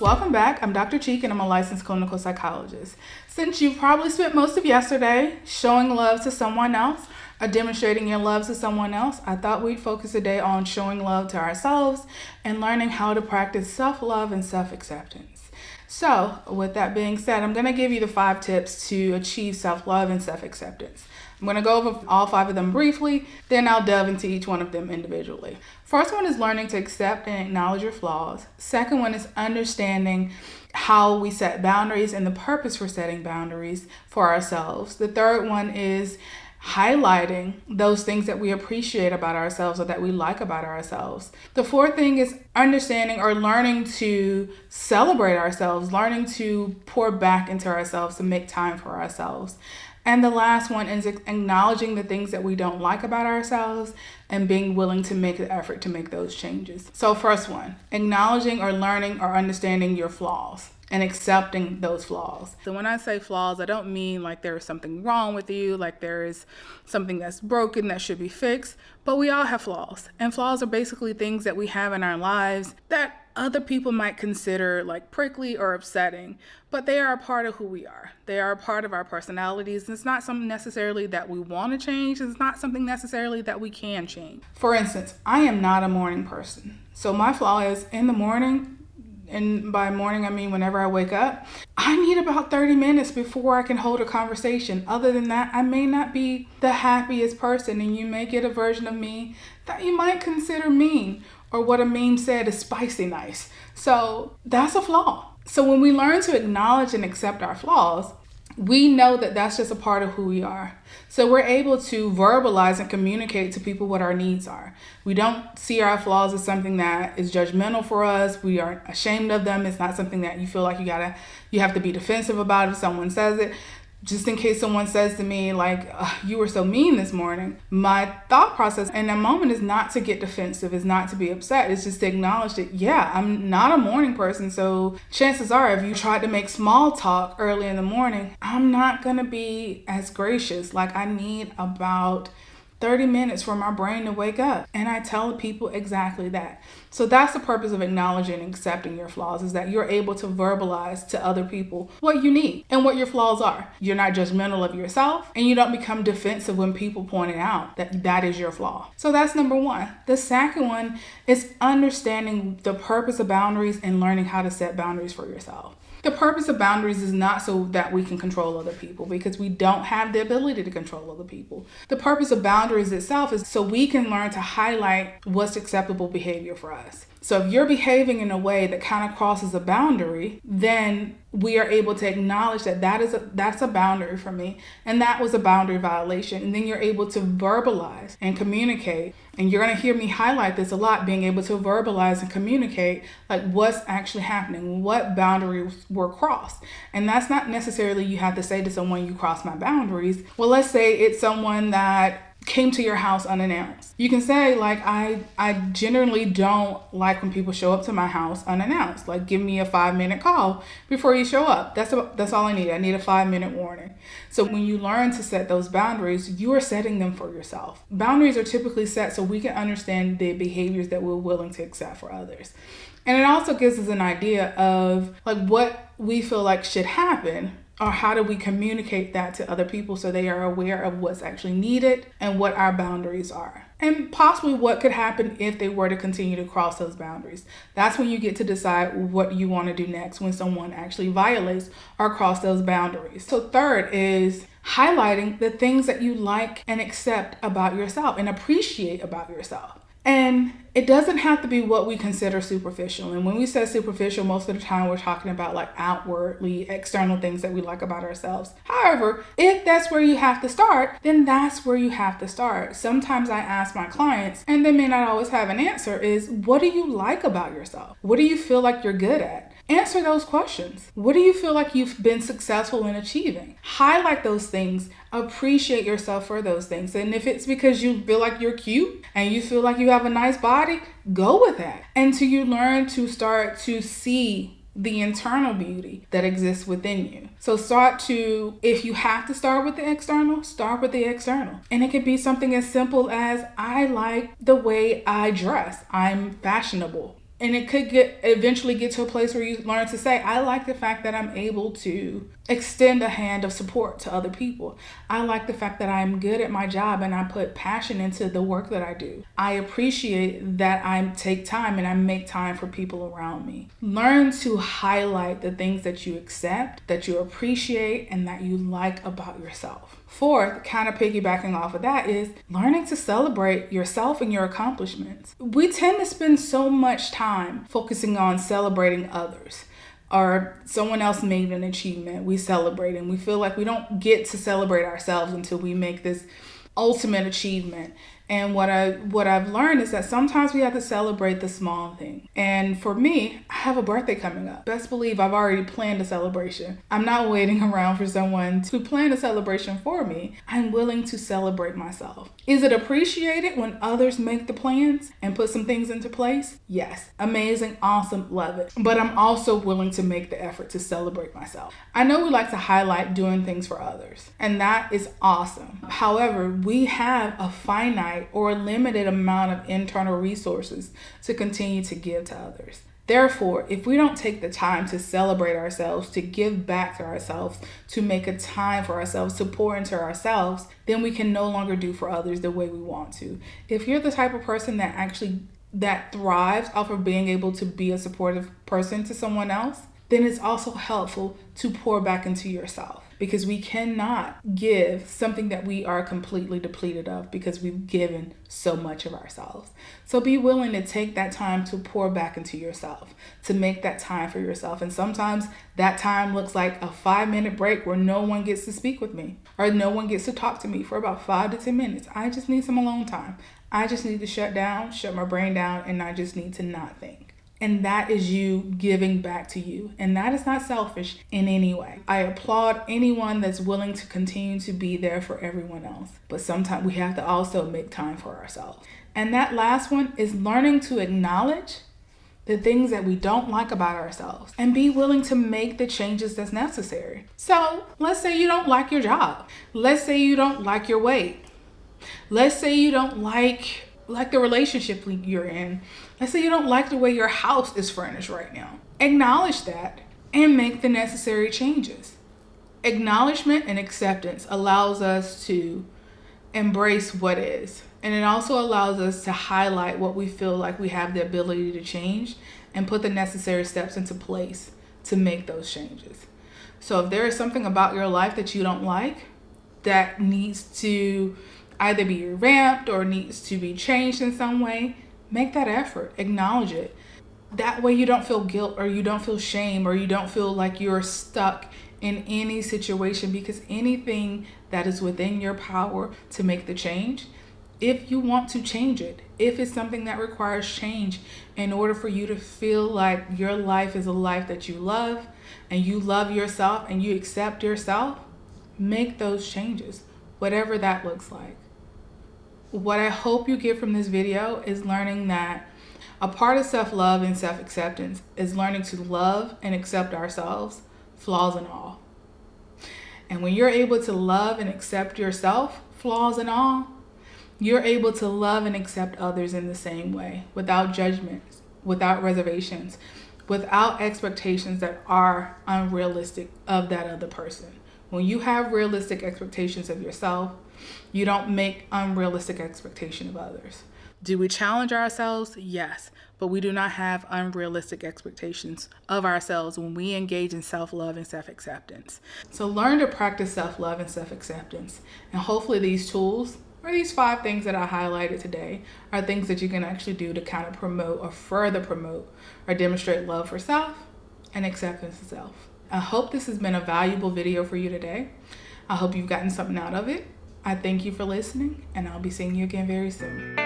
Welcome back. I'm Dr. Cheek and I'm a licensed clinical psychologist. Since you probably spent most of yesterday showing love to someone else or demonstrating your love to someone else, I thought we'd focus today on showing love to ourselves and learning how to practice self-love and self-acceptance. So, with that being said, I'm going to give you the 5 tips to achieve self-love and self-acceptance. I'm going to go over all 5 of them briefly, then I'll delve into each one of them individually. First one is learning to accept and acknowledge your flaws. Second one is understanding how we set boundaries and the purpose for setting boundaries for ourselves. The third one is highlighting those things that we appreciate about ourselves or that we like about ourselves. The fourth thing is understanding or learning to celebrate ourselves, learning to pour back into ourselves, to make time for ourselves. And the last one is acknowledging the things that we don't like about ourselves and being willing to make the effort to make those changes. So first one, acknowledging or learning or understanding your flaws and accepting those flaws. So when I say flaws, I don't mean like there is something wrong with you, like there is something that's broken that should be fixed, but we all have flaws. And flaws are basically things that we have in our lives that other people might consider like prickly or upsetting, but they are a part of who we are. They are a part of our personalities. It's not something necessarily that we want to change. It's not something necessarily that we can change. For instance, I am not a morning person. So my flaw is in the morning, and by morning I mean whenever I wake up, I need about 30 minutes before I can hold a conversation. Other than that, I may not be the happiest person, and you may get a version of me that you might consider mean, or what a meme said is spicy nice. So that's a flaw. So when we learn to acknowledge and accept our flaws, we know that that's just a part of who we are. So we're able to verbalize and communicate to people what our needs are. We don't see our flaws as something that is judgmental for us. We aren't ashamed of them. It's not something that you feel like you have to be defensive about if someone says it. Just in case someone says to me like, you were so mean this morning, my thought process in that moment is not to get defensive, is not to be upset. It's just to acknowledge that, yeah, I'm not a morning person. So chances are if you tried to make small talk early in the morning, I'm not going to be as gracious. Like I need about 30 minutes for my brain to wake up. And I tell people exactly that. So that's the purpose of acknowledging and accepting your flaws, is that you're able to verbalize to other people what you need and what your flaws are. You're not judgmental of yourself, and you don't become defensive when people point it out that that is your flaw. So that's number 1. The second one is understanding the purpose of boundaries and learning how to set boundaries for yourself. The purpose of boundaries is not so that we can control other people, because we don't have the ability to control other people. The purpose of boundaries itself is so we can learn to highlight what's acceptable behavior for us. So if you're behaving in a way that kind of crosses a boundary, then we are able to acknowledge that that's a boundary for me, and that was a boundary violation. And then you're able to verbalize and communicate. And you're going to hear me highlight this a lot, being able to verbalize and communicate like what's actually happening, what boundaries were crossed. And that's not necessarily you have to say to someone, you crossed my boundaries. Well, let's say it's someone that came to your house unannounced. You can say like, I generally don't like when people show up to my house unannounced. Like, give me a 5-minute call before you show up. That's all I need. I need a 5-minute warning. So when you learn to set those boundaries, you are setting them for yourself. Boundaries are typically set so we can understand the behaviors that we're willing to accept for others. And it also gives us an idea of like what we feel like should happen, or how do we communicate that to other people so they are aware of what's actually needed and what our boundaries are. And possibly what could happen if they were to continue to cross those boundaries. That's when you get to decide what you want to do next when someone actually violates or cross those boundaries. So third is highlighting the things that you like and accept about yourself and appreciate about yourself. And it doesn't have to be what we consider superficial. And when we say superficial, most of the time we're talking about like outwardly external things that we like about ourselves. However, if that's where you have to start, then that's where you have to start. Sometimes I ask my clients, and they may not always have an answer, is what do you like about yourself? What do you feel like you're good at? Answer those questions. What do you feel like you've been successful in achieving? Highlight those things. Appreciate yourself for those things. And if it's because you feel like you're cute and you feel like you have a nice body, go with that. Until you learn to start to see the internal beauty that exists within you. So if you have to start with the external, start with the external. And it could be something as simple as, I like the way I dress. I'm fashionable. And it could eventually get to a place where you learn to say, I like the fact that I'm able to extend a hand of support to other people. I like the fact that I'm good at my job and I put passion into the work that I do. I appreciate that I take time and I make time for people around me. Learn to highlight the things that you accept, that you appreciate, and that you like about yourself. Fourth, kind of piggybacking off of that, is learning to celebrate yourself and your accomplishments. We tend to spend so much time focusing on celebrating others, or someone else made an achievement, we celebrate, and we feel like we don't get to celebrate ourselves until we make this ultimate achievement. And what I've learned is that sometimes we have to celebrate the small thing. And for me, I have a birthday coming up. Best believe I've already planned a celebration. I'm not waiting around for someone to plan a celebration for me. I'm willing to celebrate myself. Is it appreciated when others make the plans and put some things into place? Yes. Amazing, awesome, love it. But I'm also willing to make the effort to celebrate myself. I know we like to highlight doing things for others, and that is awesome. However, we have a finite or a limited amount of internal resources to continue to give to others. Therefore, if we don't take the time to celebrate ourselves, to give back to ourselves, to make a time for ourselves, to pour into ourselves, then we can no longer do for others the way we want to. If you're the type of person that thrives off of being able to be a supportive person to someone else, then it's also helpful to pour back into yourself, because we cannot give something that we are completely depleted of because we've given so much of ourselves. So be willing to take that time to pour back into yourself, to make that time for yourself. And sometimes that time looks like a 5-minute break where no one gets to speak with me or no one gets to talk to me for about 5 to 10 minutes. I just need some alone time. I just need to shut my brain down, and I just need to not think. And that is you giving back to you. And that is not selfish in any way. I applaud anyone that's willing to continue to be there for everyone else. But sometimes we have to also make time for ourselves. And that last one is learning to acknowledge the things that we don't like about ourselves and be willing to make the changes that's necessary. So let's say you don't like your job. Let's say you don't like your weight. Let's say you don't like the relationship you're in. Let's say you don't like the way your house is furnished right now. Acknowledge that and make the necessary changes. Acknowledgement and acceptance allows us to embrace what is. And it also allows us to highlight what we feel like we have the ability to change and put the necessary steps into place to make those changes. So if there is something about your life that you don't like that needs to either be revamped or needs to be changed in some way, make that effort, acknowledge it. That way you don't feel guilt, or you don't feel shame, or you don't feel like you're stuck in any situation, because anything that is within your power to make the change, if you want to change it, if it's something that requires change in order for you to feel like your life is a life that you love and you love yourself and you accept yourself, make those changes, whatever that looks like. What I hope you get from this video is learning that a part of self-love and self-acceptance is learning to love and accept ourselves, flaws and all. And when you're able to love and accept yourself, flaws and all, you're able to love and accept others in the same way, without judgments, without reservations, without expectations that are unrealistic of that other person. When you have realistic expectations of yourself, you don't make unrealistic expectations of others. Do we challenge ourselves? Yes, but we do not have unrealistic expectations of ourselves when we engage in self-love and self-acceptance. So learn to practice self-love and self-acceptance. And hopefully these tools, or these 5 things that I highlighted today, are things that you can actually do to kind of promote or further promote or demonstrate love for self and acceptance of self. I hope this has been a valuable video for you today. I hope you've gotten something out of it. I thank you for listening, and I'll be seeing you again very soon.